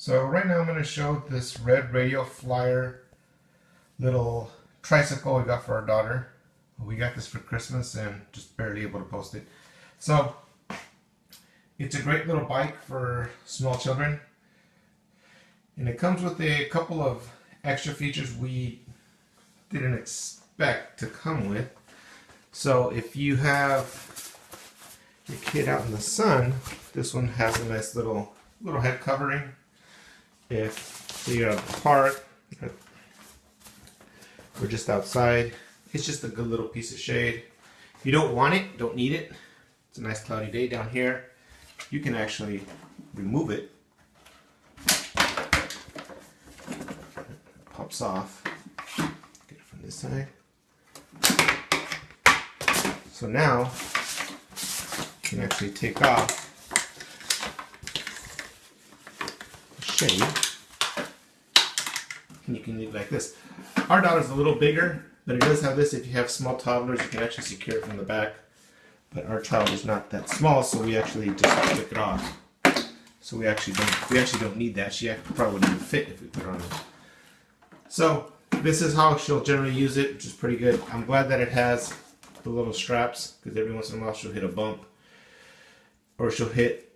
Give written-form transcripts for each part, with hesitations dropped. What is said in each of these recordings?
So right now I'm going to show this red radio flyer little tricycle we got for our daughter. We got this for Christmas and just barely able to post it. So it's a great little bike for small children. And it comes with a couple of extra features we didn't expect to come with. So if you have your kid out in the sun, this one has a nice little head covering. If you're at the park or just outside, it's just a good little piece of shade. If you don't want it, don't need it, it's a nice cloudy day down here, you can actually remove it. It pops off. Get it from this side. So now you can actually take off the shade and you can leave it like this. Our daughter's a little bigger, but it does have this. If you have small toddlers, you can actually secure it from the back. But our child is not that small, so we actually just took it off. So we actually don't need that. She probably wouldn't even fit if we put her on. So this is how she'll generally use it, which is pretty good. I'm glad that it has the little straps, because every once in a while she'll hit a bump, or she'll hit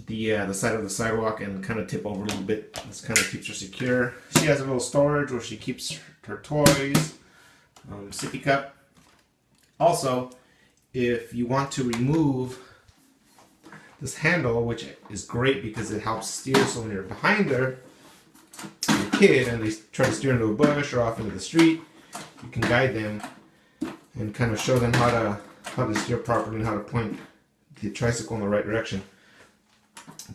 the side of the sidewalk and kind of tip over a little bit. This kind of keeps her secure. She has a little storage where she keeps her toys, sippy cup. Also, if you want to remove this handle, which is great because it helps steer, so when you're behind her, your kid, and they try to steer into a bush or off into the street, you can guide them and kind of show them how to steer properly and how to point the tricycle in the right direction.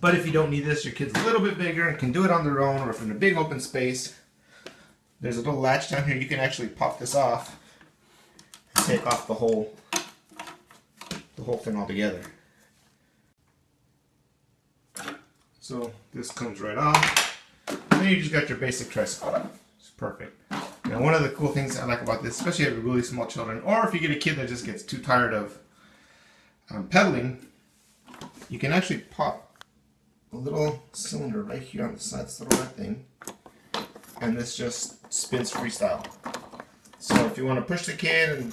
But if you don't need this, your kid's a little bit bigger and can do it on their own, or if in a big open space, there's a little latch down here. You can actually pop this off and take off the whole thing altogether. So this comes right off. And then you just got your basic tricycle. It's perfect. Now, one of the cool things I like about this, especially if you have really small children, or if you get a kid that just gets too tired of pedaling, you can actually pop a little cylinder right here on the side, this little red thing, and this just spins freestyle. So if you want to push the kid,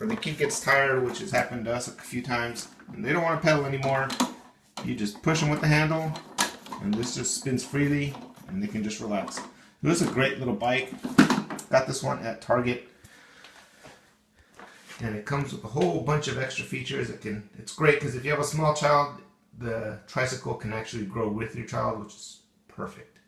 or the kid gets tired, which has happened to us a few times, and they don't want to pedal anymore, you just push them with the handle, and this just spins freely, and they can just relax. So this is a great little bike. Got this one at Target, and it comes with a whole bunch of extra features. It's great because if you have a small child, the tricycle can actually grow with your child, which is perfect.